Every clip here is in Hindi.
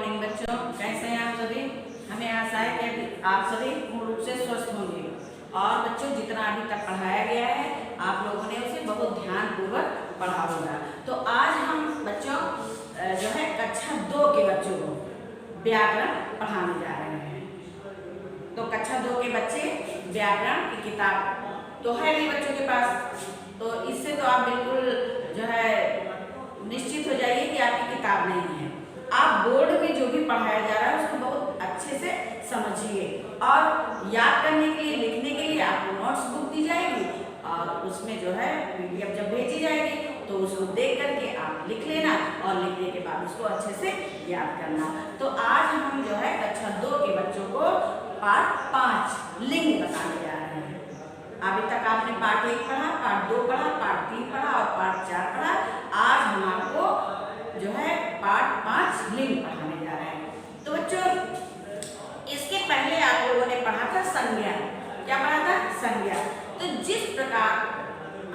मॉर्निंग बच्चों, कैसे हैं आप सभी। हमें आशा है कि आप सभी पूर्ण रूप से स्वस्थ होंगे। और बच्चों, जितना अभी तक पढ़ाया गया है आप लोगों ने उसे बहुत ध्यानपूर्वक पढ़ा होगा। तो आज हम बच्चों जो है कक्षा 2 के बच्चों को व्याकरण पढ़ाने जा रहे हैं। तो कक्षा 2 के बच्चे व्याकरण की किताब तो है नहीं बच्चों के पास, तो इससे तो आप बिल्कुल जो है निश्चित हो जाइए कि आपकी किताब नहीं है। आप बोर्ड में जो भी पढ़ाया जा रहा है उसको बहुत अच्छे से समझिए और याद करने के लिए, लिखने के लिए आपको नोट्स बुक दी जाएगी और उसमें जो है PDF जब भेजी जाएगी तो उसको देख करके आप लिख लेना और लिखने के बाद उसको अच्छे से याद करना। तो आज हम जो है कक्षा 2 के बच्चों को पाठ 5 लिंग बताने जा रहे हैं। अभी तक आपने पाठ 1 पढ़ा, पाठ 2 पढ़ा, पाठ 3 पढ़ा और पाठ 4 पढ़ा। आज हम आपको जो है पाठ 5 लिंग पढ़ाने जा रहे हैं। तो बच्चों, इसके पहले आप लोगों ने पढ़ा था संज्ञा। क्या पढ़ा था? संज्ञा। तो जिस प्रकार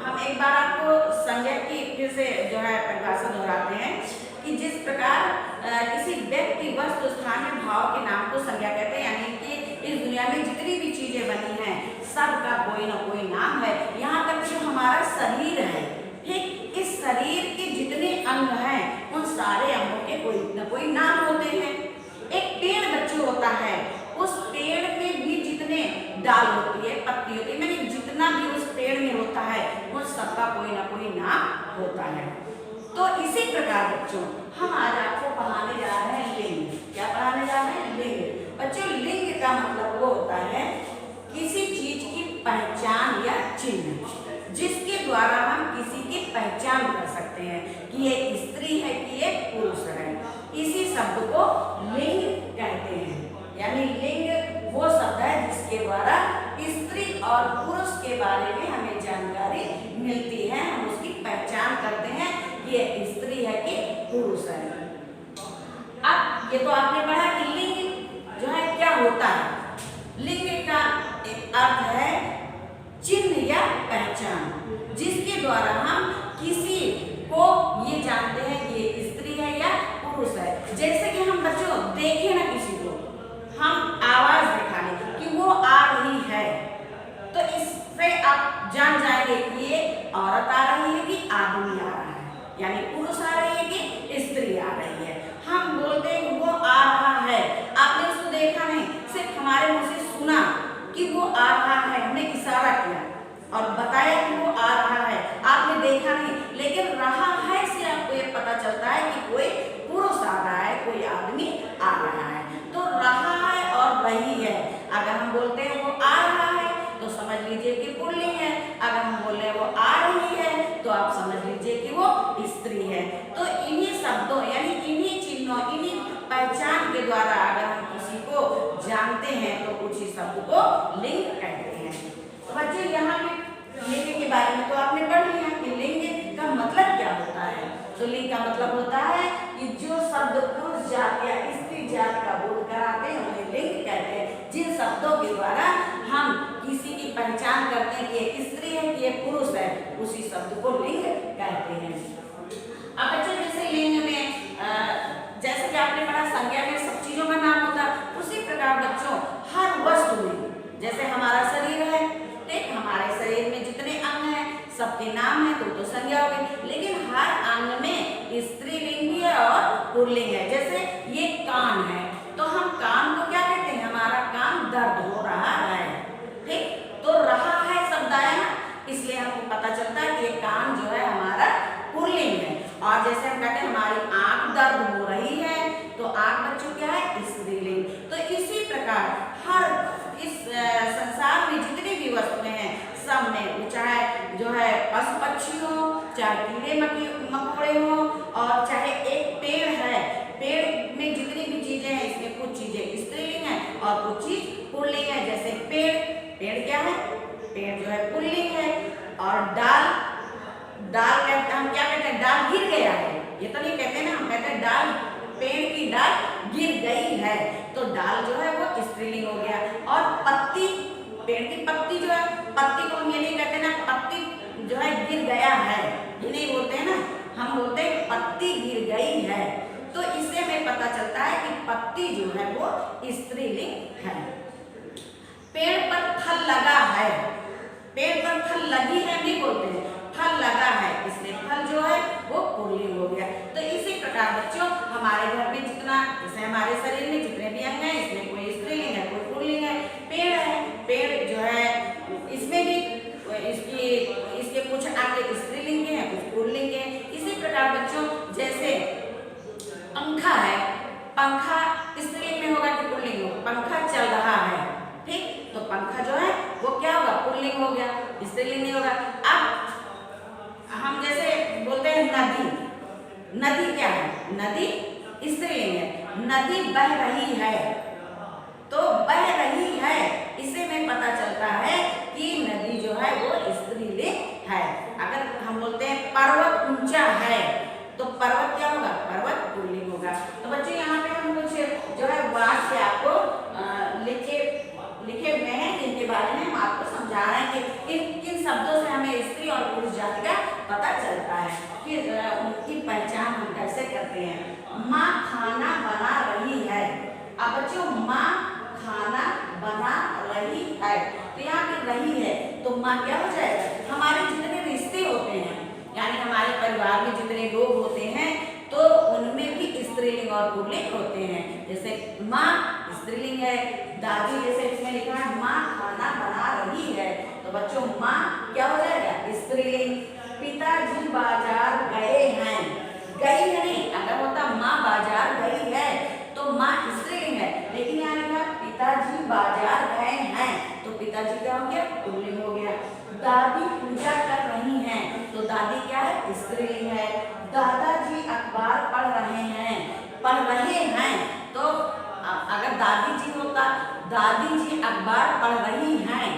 हम एक बार आपको संज्ञा की फिर से जो है परिभाषा दोहराते हैं कि जिस प्रकार किसी व्यक्ति, वस्तु, स्थान या भाव के नाम को संज्ञा कहते हैं, यानी कि इस दुनिया में जितनी भी चीजें बनी हैं सबका कोई ना कोई नाम है। यहाँ तक जो हमारा शरीर है, ठीक, इस शरीर के जितने अंग हैं उन सारे अंगों के कोई ना कोई नाम होते हैं। एक पेड़ बच्चों होता है, उस पेड़ में भी जितने डाल होती है, पत्ती होती है, यानी जितना भी उस पेड़ में होता है उन सबका कोई ना कोई नाम होता है। तो इसी प्रकार बच्चों हम आज आपको पढ़ाने जा रहे हैं लिंग। क्या पढ़ाने जा रहे हैं? लिंग। बच्चों, लिंग का मतलब वो होता है किसी चीज की पहचान या चिन्ह जिसके द्वारा हम किसी की पहचान कर सकते हैं कि ये स्त्री है कि ये पुरुष है। इसी शब्द को लिंग कहते हैं। यानी लिंग वो शब्द है जिसके द्वारा स्त्री और पुरुष के बारे में हमें जानकारी मिलती है, हम उसकी पहचान करते हैं कि ये स्त्री है कि पुरुष है। अब ये तो आपने पढ़ा कि लिंग जो है क्या होता है। लिंग का एक अर्थ है चिन्ह या पहचान जिसके द्वारा हम किसी को ये जानते हैं कि ये स्त्री है या पुरुष है। जैसे कि हम बच्चों देखें ना किसी को, हम आवाज दिखा लें कि वो आ रही है, तो इससे आप जान जाएंगे कि ये औरत आ रही है कि आदमी आ रहा है, यानी पुरुष आ रही है कि स्त्री आ रही है। हम बोलते हैं वो आ रहा है, आपने उसको देखा नहीं, सिर्फ हमारे मुंह से सुना कि वो आ रहा है, हमने इशारा किया और बताया कि वो आ रहा है, आपने देखा नहीं, लेकिन रहा है से आपको ये पता चलता है कि कोई पुरुष आ रहा है, कोई आदमी आ रहा है। तो रहा है और रही है, अगर हम बोलते हैं वो आ रहा है तो समझ लीजिए कि पुल्लिंग है, अगर हम बोल रहे हैं वो आ रही है तो आप समझ लीजिए कि वो स्त्री है। तो इन्हीं शब्दों यानी इन्हीं चिन्हों, इन्हीं पहचान के द्वारा अगर हम किसी को जानते हैं तो उसी शब्द को लिंग कहते हैं। तो बच्चों, यहाँ पे लिंग के बारे में तो आपने पढ़ लिया कि लिंग का मतलब क्या होता है। तो लिंग का मतलब होता है कि जो शब्द पुरुष जात या स्त्री जात का बोध कराते हैं उन्हें लिंग कहते हैं। जिन शब्दों के द्वारा हम किसी की पहचान करते हैं कि ये स्त्री है कि ये पुरुष है, उसी शब्द को लिंग कहते हैं। अब बच्चों, जैसे लिंग में जैसे कि आपने पढ़ा संज्ञा में सब चीजों का नाम होता है, उसी प्रकार बच्चों हर वस्तु में, जैसे हमारा शरीर है, ठीक, हमारे शरीर में जितने अंग हैं सबके नाम है तो संज्ञा हो गई, लेकिन हर अंग में स्त्रीलिंग भी है और पुल्लिंग है। जैसे ये कान है तो हम कान को क्या कहते हैं? हमारा कान दर्द हो रहा है, ठीक, तो रहा है शब्द आया ना, इसलिए हमको पता चलता है कि ये कान जो है हमारा पुल्लिंग है। और जैसे हम कहते हैं हमारी आंख दर्द हो रही है तो आंख बच्चों क्या है? स्त्रीलिंग। तो इसी प्रकार हर इस संसार में जितनी भी वस्तुएं हैं सब में, चाहे जो है पशु पक्षी हो, चाहे कीड़े मकोड़े हो और चाहे एक पेड़ है, पेड़ में जितनी भी चीजें हैं इसमें कुछ चीजें स्त्रीलिंग है और कुछ चीज पुल्लिंग है। जैसे पेड़ क्या है? पेड़ जो है पुल्लिंग है। और डाल कहते हम क्या कहते हैं? डाल गिर गया है, ये तो नहीं कहते ना, हम कहते हैं डाल, पेड़ की डाल गिर गई है, तो डाल जो है वो स्त्रीलिंग हो गया। और पत्ती, पेड़ की पत्ती जो है, पत्ती को हम ये नहीं कहते ना पत्ती जो है गिर गया है, ये नहीं बोलते हैं ना, हम बोलते हैं पत्ती गिर गई है। तो इससे हमें पता चलता है कि पत्ती जो है वो स्त्रीलिंग है। पेड़ पर फल लगा है, पेड़ पर फल लगी है नहीं बोलते हैं, फल लगा है, इसलिए फल जो है वो पुल्लिंग हो गया। तो इसी प्रकार बच्चों हमारे घर में जितना, जैसे हमारे शरीर में जितने भी अंग हैं, इसमें कोई स्त्रीलिंग है कोई पुल्लिंग है। पेड़ है, पेड़ जो है इसमें भी इसके कुछ अंग स्त्रीलिंग के हैं कुछ पुल्लिंग के हैं। इसी प्रकार बच्चों जैसे पंखा है, पंखा स्त्रीलिंग में होगा कि पुल्लिंग होगा? पंखा चल रहा है, ठीक, तो पंखा जो है वो क्या होगा? पुल्लिंग हो गया, स्त्रीलिंग नहीं होगा। अब हम जैसे बोलते हैं नदी, नदी क्या है? नदी स्त्रीलिंग है, नदी बह रही है, तो बह रही है, इससे हमें पता चलता है कि नदी जो है वो स्त्रीलिंग है। अगर हम बोलते हैं पर्वत ऊंचा है, तो पर्वत क्या होगा? पर्वत पुल्लिंग होगा। तो बच्चों यहाँ पे हम कुछ जो है वाक्य आपको लिखे हुए हैं जिनके बारे में हम आपको समझा रहे हैं कि किन शब्दों से हमें स्त्री और पुरुष जाति का पता चलता है, कि उनकी पहचान हम कैसे करते हैं। माँ खाना बना रही है। अब बच्चों माँ खाना बना रही है, तो यहाँ पे रही है तो माँ क्या हो जाएगा? हमारे जितने रिश्ते होते हैं, यानी हमारे परिवार में जितने लोग होते हैं, तो उनमें भी स्त्रीलिंग और पुल्लिंग होते हैं। जैसे माँ स्त्रीलिंग है, दादी जैसे इसमें लिखा है माँ खाना बना रही है, तो बच्चों माँ क्या हो जाएगा? स्त्रीलिंग। पिताजी बाजार गए हैं, गई है नहीं, अगर होता माँ बाजार गई है तो माँ स्त्रीलिंग है, लेकिन यहाँ लिखा पिताजी बाजार गए हैं, तो पिताजी क्या हो गया? पुल्लिंग हो गया। दादी पूजा कर रही हैं, तो दादी क्या है? स्त्रीलिंग है। दादाजी अखबार पढ़ रहे हैं, पढ़ रहे हैं, तो अगर दादी जी होता दादी जी अखबार पढ़ रही हैं,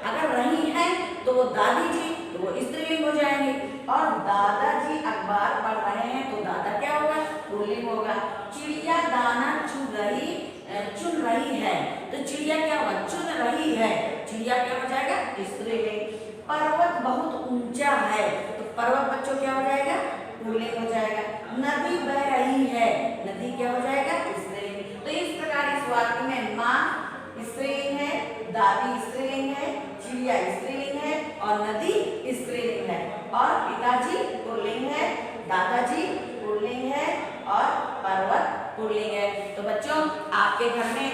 अगर रही हैं तो वो दादी जी, तो वो स्त्रीलिंग हो जाएंगे। और दादाजी अखबार पढ़ रहे हैं, तो दादा क्या होगा? पुल्लिंग होगा। चिड़िया दाना चुन रही है, तो चिड़िया क्या होगा? चुन रही है, चिड़िया क्या हो जाएगा? स्त्रीलिंग। पर्वत बहुत ऊंचा है, तो पर्वत बच्चों क्या हो जाएगा? पुल्लिंग हो जाएगा। नदी बह रही है, नदी क्या हो जाएगा? स्त्रीलिंग। तो इस प्रकार इस वाक्य में माँ स्त्रीलिंग है, दादी स्त्रीलिंग है, चिड़िया स्त्रीलिंग है और नदी स्त्रीलिंग है, और पिताजी पुल्लिंग है, दादाजी पुल्लिंग है और पर्वत पुल्लिंग है। तो बच्चों आपके घर में,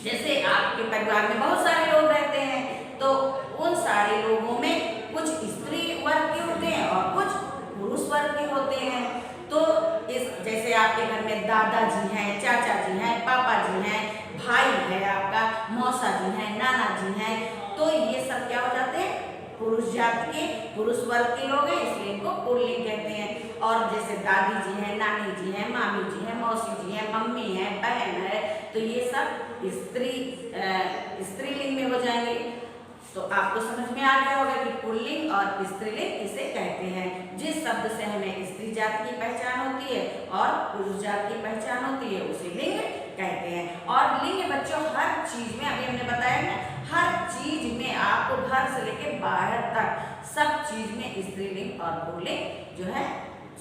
जैसे आपके परिवार में बहुत सारे लोग रहते हैं, तो उन सारे लोगों में कुछ स्त्री वर्ग के होते हैं और कुछ पुरुष वर्ग के होते हैं। तो इस जैसे आपके घर में दादाजी हैं, चाचा जी हैं, पापा जी हैं, भाई है आपका, मौसा जी हैं, नाना जी हैं, तो ये सब क्या हो जाते हैं? पुरुष जाति के, पुरुष वर्ग के लोग हैं, इसलिए इनको पुल्लिंग कहते हैं। और जैसे दादी जी हैं, नानी जी हैं, मामी जी हैं, मौसी जी हैं, मम्मी है, बहन है, तो ये सब स्त्रीलिंग में हो जाएंगे। तो आपको समझ में आ गया होगा कि पुल्लिंग और स्त्रीलिंग इसे कहते हैं। जिस शब्द से हमें स्त्री जाति की पहचान होती है और पुरुष जाति की पहचान होती है, उसे लिंग कहते हैं। और लिंग बच्चों हर चीज में, अभी हमने बताया ना, हर चीज में आपको घर से लेके बाहर तक सब चीज में स्त्रीलिंग और पुल्लिंग जो है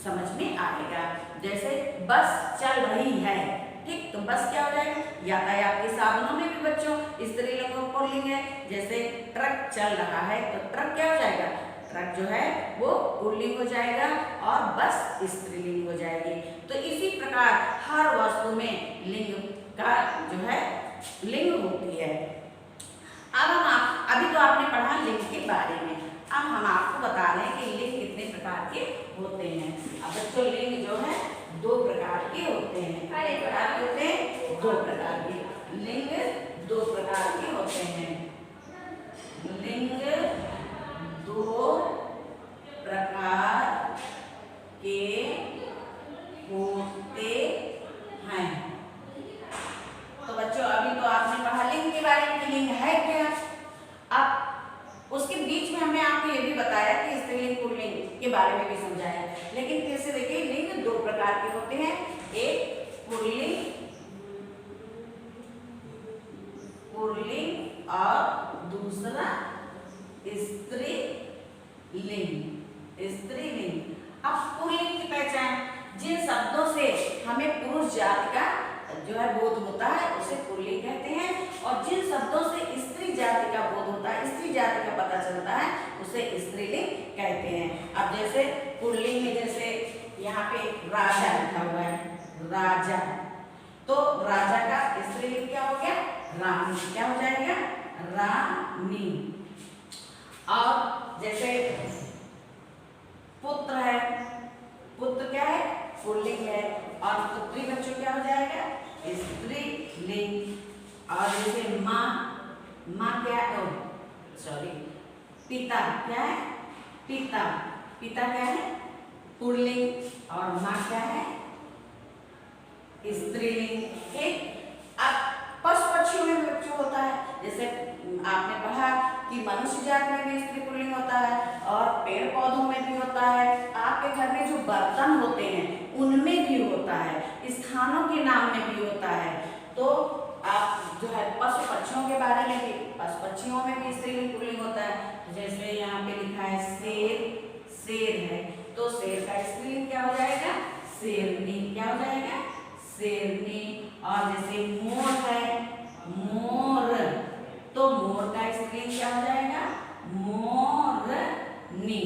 समझ में आएगा। जैसे बस चल रही है, ठीक, तो बस क्या हो जाएगा? यातायात के साधनों में भी बच्चों स्त्रीलिंग और पुल्लिंग है। जैसे ट्रक चल रहा है, तो ट्रक क्या हो जाएगा? ट्रक जो है वो पुल्लिंग हो जाएगा और बस स्त्रीलिंग हो जाएगी। तो इसी प्रकार हर वस्तु में लिंग का जो है लिंग होती है। अब अभी तो आपने पढ़ा लिंग के बारे में, अब हम आपको बता रहे हैं कि लिंग कितने प्रकार के होते हैं। अब बच्चों लिंग जो है 2 प्रकार के होते हैं। कितने प्रकार के होते हैं? 2 प्रकार के। लिंग 2 प्रकार के होते हैं। लिंग 2 प्रकार के होते हैं। तो बच्चों अभी तो आपने पढ़ा लिंग के बारे में, लिंग है क्या। अब उसके बीच में हमने आपको ये भी बताया कि स्त्रीलिंग पुल्लिंग के बारे में भी समझाया, लेकिन फिर से देखिए लिंग 2 प्रकार के होते हैं। एक पुल्लिंग और दूसरा स्त्रीलिंग। अब पुल्लिंग की पहचान, जिन शब्दों से हमें पुरुष जाति का जो है बोध होता है उसे पुल्लिंग कहते हैं, और जिन शब्दों से स्त्री जाति का बोध होता है, स्त्री जाति का पता चलता है, उसे स्त्रीलिंग कहते हैं। अब जैसे पुल्लिंग में जैसे यहाँ पे राजा लिखा हुआ है, राजा, तो राजा का स्त्रीलिंग क्या हो गया? रानी। क्या हो जाएगा? रानी। और जैसे पुत्र है, पुत्र क्या है? पुल्लिंग है। और पुत्री बच्चों क्या हो जाएगा? स्त्रीलिंग। और जैसे माँ, माँ क्या है? सॉरी, पिता क्या है? पिता, पिता क्या है? पुल्लिंग। और माँ क्या है? स्त्रीलिंग। ठीक। अब पशु पक्षियों में बच्चों होता है, जैसे आपने पढ़ा कि मनुष्य जात में भी स्त्री पुल्लिंग होता है, और पेड़ पौधों में भी होता है, आपके घर में जो बर्तन होते हैं उनमें भी होता है, स्थानों के नाम में भी होता है। तो आप जो है पशु पक्षियों के बारे में भी, पशु पक्षियों में भी स्त्रीलिंग पुल्लिंग होता है। जैसे यहाँ पे लिखा है शेर, शेर है, तो शेर का स्त्रीलिंग क्या हो जाएगा? शेरनी। क्या हो जाएगा? शेरनी। और जैसे मोर है, मोर, तो मोर का स्त्रीलिंग क्या हो जाएगा? मोरनी।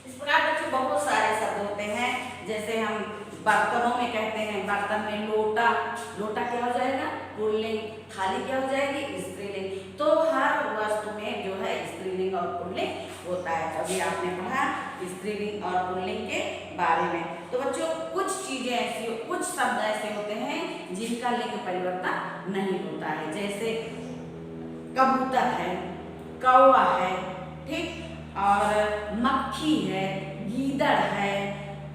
इस प्रकार बच्चों बहुत सारे शब्द होते हैं। जैसे हम बर्तनों में कहते हैं, बर्तन में लोटा, लोटा क्या हो जाएगा? पुल्लिंग। थाली क्या हो जाएगी? स्त्रीलिंग। तो हर वस्तु में जो है स्त्रीलिंग और पुल्लिंग होता है। अभी आपने पढ़ा स्त्रीलिंग और पुल्लिंग के बारे में। तो बच्चों कुछ चीजें ऐसी, कुछ शब्द ऐसे होते हैं जिनका लिंग परिवर्तन नहीं होता है। जैसे कबूतर है, कौवा है, ठीक, और मक्खी है, गीदड़ है,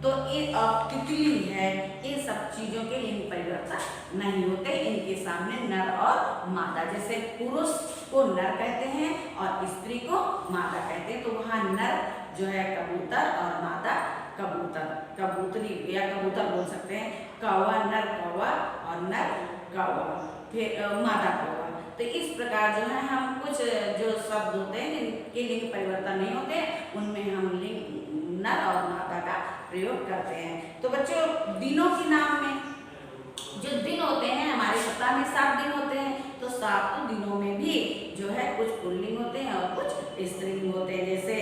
तो ये तितली है, इन सब चीजों के लिंग परिवर्तन नहीं होते। इनके सामने नर और मादा, जैसे पुरुष को नर कहते हैं और स्त्री को मादा कहते हैं, तो वहाँ नर जो है कबूतर और मादा कबूतर, कबूतरी या कबूतर बोल सकते हैं। कौवा नर कौवा और नर कौवा, फिर मादा कौवा। तो इस प्रकार जो है हम कुछ जो शब्द होते हैं जिनके लिंग परिवर्तन नहीं होते, उनमें हम लिंग नर और मादा का प्रयोग करते हैं। तो बच्चों दिनों के नाम में जो दिन होते हैं, हमारे सप्ताह में 7 दिन होते हैं, तो 7 दिनों में भी जो है कुछ पुल्लिंग होते हैं और कुछ स्त्रीलिंग होते हैं। जैसे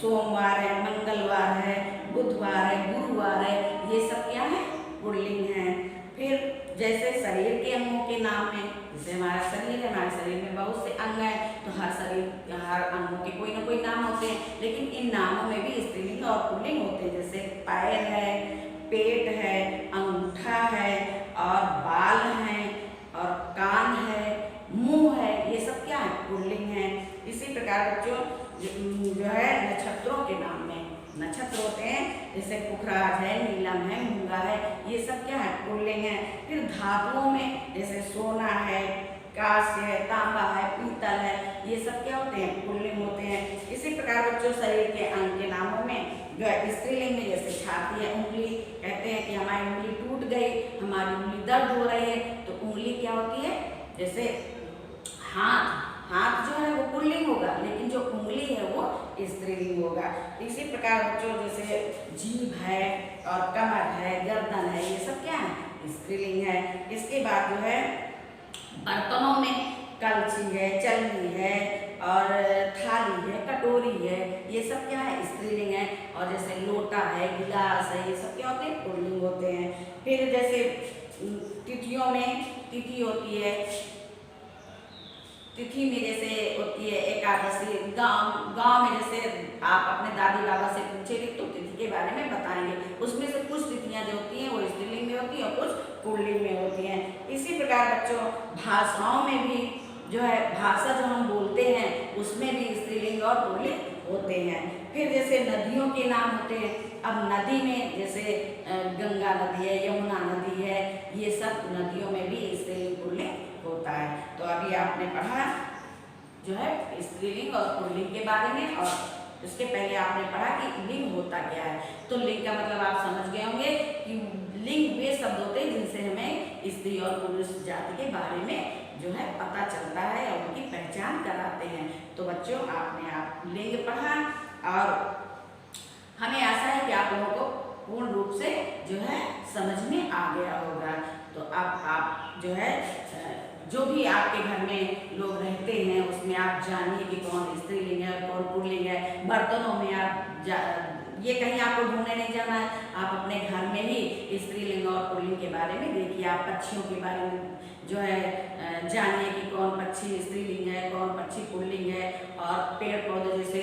सोमवार है, मंगलवार है, बुधवार है, गुरुवार है, ये सब क्या है? पुल्लिंग है। फिर जैसे शरीर के अंगों के नाम में, जैसे हमारा शरीर है, हमारे शरीर में बहुत से अंग हैं, तो हर अंगों के कोई ना कोई नाम होते हैं, लेकिन इन नामों में भी स्त्रीलिंग और पुल्लिंग होते हैं। जैसे पैर है, पेट है, अंगूठा है, और बाल हैं, और कान है, मुंह है, ये सब क्या है? पुल्लिंग है। इसी प्रकार बच्चों जो है नक्षत्रों के नाम में नक्षत्र होते हैं, जैसे पुखराज है, नीलम है, मूंगा है, ये सब क्या है? पुल्लिंग है। फिर धातुओं में जैसे सोना है, कांस्य है, तांबा है, पीतल है, ये सब क्या होते हैं? पुल्लिंग होते हैं। इसी प्रकार बच्चों शरीर के अंग के नामों में जो है स्त्रीलिंग में जैसे छाती है, उंगली, कहते हैं कि हमारी उंगली टूट गई, हमारी उंगली दर्द हो रही है, तो उंगली क्या होती है? जैसे हाथ, हाथ जो है वो पुल्लिंग होगा, लेकिन जो उंगली है वो स्त्रीलिंग होगा। इसी प्रकार बच्चों जैसे जीभ है और कमर है, गर्दन है, ये सब क्या है? स्त्रीलिंग है। इसके बाद जो है बर्तनों में कलछी है, चलनी है, और थाली है, कटोरी है, ये सब क्या है? स्त्रीलिंग है। और जैसे लोटा है, गिलास है, ये सब क्या होते हैं? पुल्लिंग होते हैं। फिर जैसे तिथियों में तिथि होती है, तिथि में जैसे होती है एकादशी, गांव में जैसे आप अपने दादी बाबा से पूछेंगे तो तिथि के बारे में बताएंगे, उसमें से कुछ तिथियां जो होती हैं वो स्त्रीलिंग में होती हैं और कुछ पुल्लिंग में होती हैं। इसी प्रकार बच्चों भाषाओं में भी जो है, भाषा जो हम बोलते हैं उसमें भी स्त्रीलिंग और पुल्लिंग होते हैं। फिर जैसे नदियों के नाम होते हैं, अब नदी में जैसे गंगा नदी है, यमुना नदी है, ये सब नदियों में भी स्त्रीलिंग पुल्लिंग होता है। तो अभी आपने पढ़ा जो है स्त्रीलिंग और पुल्लिंग के बारे में, और उसके पहले आपने पढ़ा कि लिंग होता क्या है। तो लिंग का मतलब आप समझ गए होंगे कि लिंग वे शब्द होते हैं जिनसे हमें स्त्री और पुरुष जाति के बारे में जो है पता चलता है और उनकी पहचान कराते हैं। तो बच्चों आपने लिंग पढ़ा, और हमें आशा है कि आप लोगों को पूर्ण रूप से जो है समझ में आ गया होगा। तो अब आप जो है जो भी आपके घर में लोग रहते हैं उसमें आप जानिए कि कौन स्त्रीलिंग है और कौन पुल्लिंग है। बर्तनों में आप ये कहीं आपको ढूंढने नहीं जाना है, आप अपने घर में ही स्त्रीलिंग और पुल्लिंग के बारे में देखिए। आप पक्षियों के बारे में जो है जानिए कि कौन पक्षी स्त्रीलिंग है, कौन पक्षी पुल्लिंग है। और पेड़ पौधे जैसे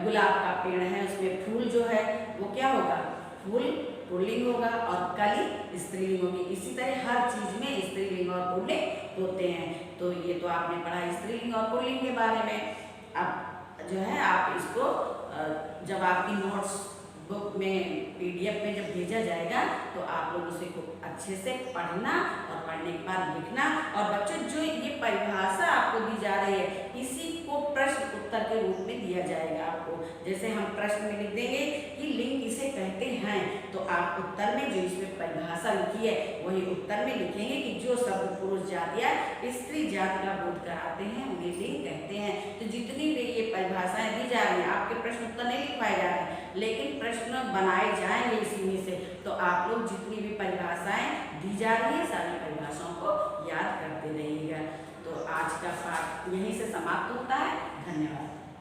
गुलाब का पेड़ है, उसमें फूल जो है वो क्या होगा, फूल पुल्लिंग होगा और कली स्त्रीलिंग होगी। इसी तरह हर चीज में स्त्रीलिंग और पुल्लिंग होते हैं। तो ये तो आपने पढ़ा स्त्रीलिंग और पुल्लिंग के बारे में। अब जो है आप इसको जब आपकी नोट्स बुक में PDF में जब भेजा जाएगा तो आप लोग उसे खूब अच्छे से पढ़ना और पढ़ने के बाद लिखना। और बच्चों जो ये परिभाषा आपको दी जा रही है इसी को प्रश्न उत्तर के रूप में दिया जाएगा आपको। जैसे हम प्रश्न में लिख देंगे कि लिंग किसे कहते हैं, तो आप उत्तर में जो इसमें परिभाषा लिखी है वही उत्तर में लिखेंगे कि जो शब्द पुरुष जाति या स्त्री जाति का बोध कराते हैं उन्हें लिंग कहते हैं। तो जितनी भी ये परिभाषाएं दी जा रही हैं, आपके प्रश्न उत्तर नहीं लिखवाए जा रहे हैं लेकिन प्रश्न बनाए जाएंगे इसी में से। तो आप लोग जितनी भी परिभाषाएं दी जा रही है सारी परिभाषाओं को याद करते रहिएगा। तो आज का पाठ यहीं से समाप्त होता है।